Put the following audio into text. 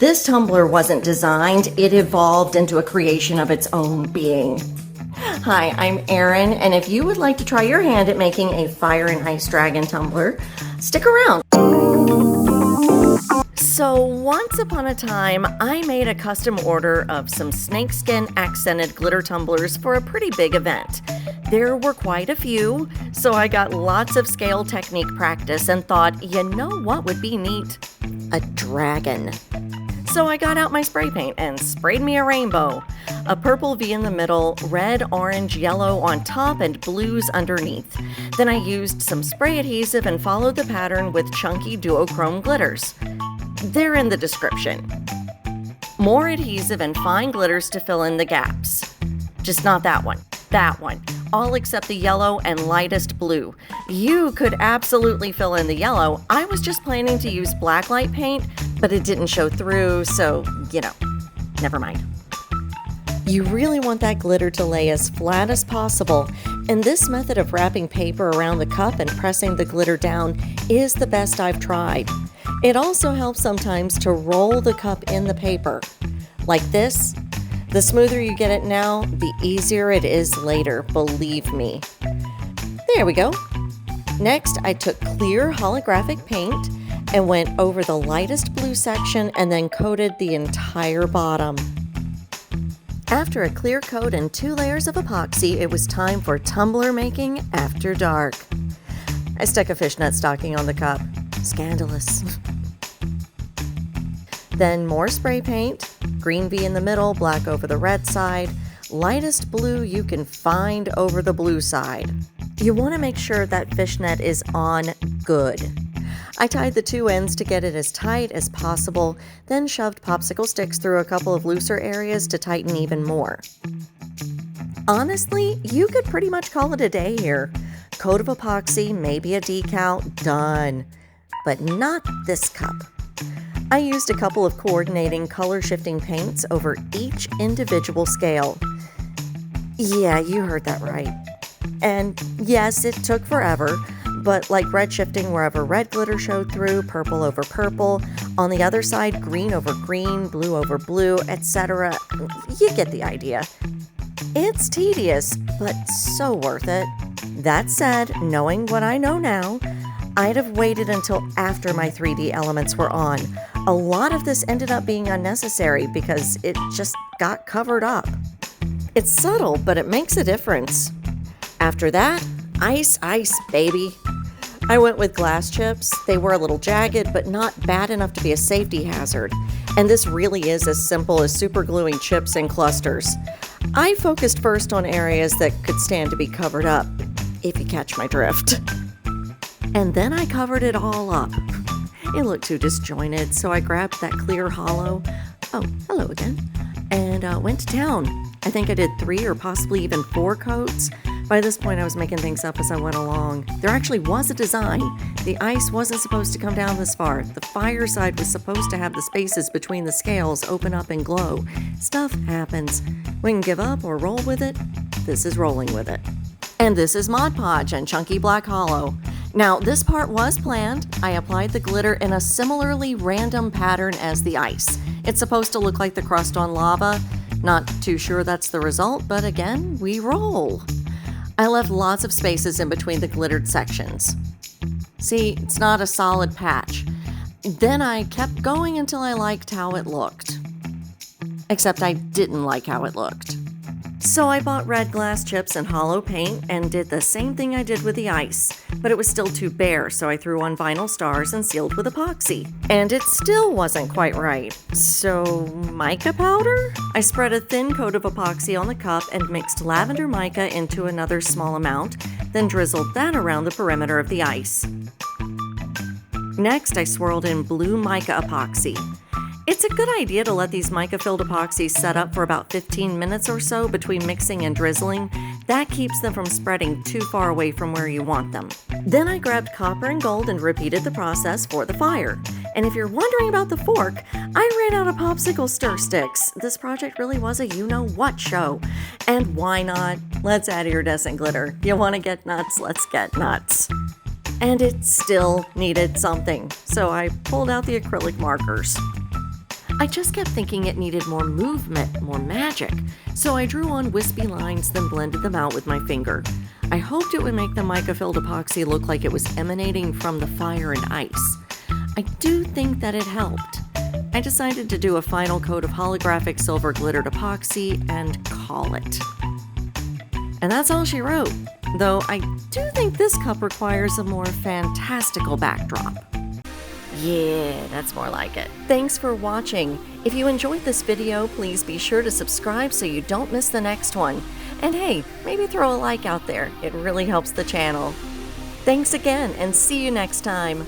This tumbler wasn't designed, it evolved into a creation of its own being. Hi, I'm Erin, and if you would like to try your hand at making a fire and ice dragon tumbler, stick around. So once upon a time, I made a custom order of some snakeskin accented glitter tumblers for a pretty big event. There were quite a few, so I got lots of scale technique practice and thought, you know what would be neat? A dragon. So I got out my spray paint and sprayed me a rainbow. A purple V in the middle, red, orange, yellow on top, and blues underneath. Then I used some spray adhesive and followed the pattern with chunky duochrome glitters. They're in the description. More adhesive and fine glitters to fill in the gaps. Just not that one. That one. All except the yellow and lightest blue. You could absolutely fill in the yellow. I was just planning to use blacklight paint, but it didn't show through, so, never mind. You really want that glitter to lay as flat as possible, and this method of wrapping paper around the cup and pressing the glitter down is the best I've tried. It also helps sometimes to roll the cup in the paper. Like this. The smoother you get it now, the easier it is later, believe me. There we go. Next, I took clear holographic paint and went over the lightest blue section and then coated the entire bottom. After a clear coat and 2 layers of epoxy, it was time for tumbler making after dark. I stuck a fishnet stocking on the cup. Scandalous. Then more spray paint, green V in the middle, black over the red side, lightest blue you can find over the blue side. You want to make sure that fishnet is on good. I tied the 2 ends to get it as tight as possible, then shoved popsicle sticks through a couple of looser areas to tighten even more. Honestly, you could pretty much call it a day here. Coat of epoxy, maybe a decal, done. But not this cup. I used a couple of coordinating color-shifting paints over each individual scale. Yeah, you heard that right. And yes, it took forever, but like red shifting wherever red glitter showed through, purple over purple, on the other side, green over green, blue over blue, etc. You get the idea. It's tedious, but so worth it. That said, knowing what I know now, I'd have waited until after my 3D elements were on. A lot of this ended up being unnecessary because it just got covered up. It's subtle, but it makes a difference. After that, ice, baby. I went with glass chips. They were a little jagged, but not bad enough to be a safety hazard. And this really is as simple as supergluing chips in clusters. I focused first on areas that could stand to be covered up, if you catch my drift. And then I covered it all up. It looked too disjointed, so I grabbed that clear hollow, oh, hello again, and went to town. I think I did 3 or possibly even 4 coats. By this point, I was making things up as I went along. There actually was a design. The ice wasn't supposed to come down this far. The fire side was supposed to have the spaces between the scales open up and glow. Stuff happens. We can give up or roll with it. This is rolling with it. And this is Mod Podge and Chunky Black Hollow. Now, this part was planned. I applied the glitter in a similarly random pattern as the ice. It's supposed to look like the crust on lava. Not too sure that's the result, but again, we roll. I left lots of spaces in between the glittered sections. See, it's not a solid patch. Then I kept going until I liked how it looked. Except I didn't like how it looked. So I bought red glass chips and hollow paint and did the same thing I did with the ice, but it was still too bare, so I threw on vinyl stars and sealed with epoxy. And it still wasn't quite right. So mica powder? I spread a thin coat of epoxy on the cup and mixed lavender mica into another small amount, then drizzled that around the perimeter of the ice. Next, I swirled in blue mica epoxy. It's a good idea to let these mica-filled epoxies set up for about 15 minutes or so between mixing and drizzling. That keeps them from spreading too far away from where you want them. Then I grabbed copper and gold and repeated the process for the fire. And if you're wondering about the fork, I ran out of popsicle stir sticks. This project really was a you-know-what show. And why not? Let's add iridescent glitter. You want to get nuts? Let's get nuts. And it still needed something, so I pulled out the acrylic markers. I just kept thinking it needed more movement, more magic, so I drew on wispy lines, then blended them out with my finger. I hoped it would make the mica-filled epoxy look like it was emanating from the fire and ice. I do think that it helped. I decided to do a final coat of holographic silver glittered epoxy and call it. And that's all she wrote, though I do think this cup requires a more fantastical backdrop. Yeah, that's more like it. Thanks for watching. If you enjoyed this video, please be sure to subscribe so you don't miss the next one. And hey, maybe throw a like out there. It really helps the channel. Thanks again, and see you next time.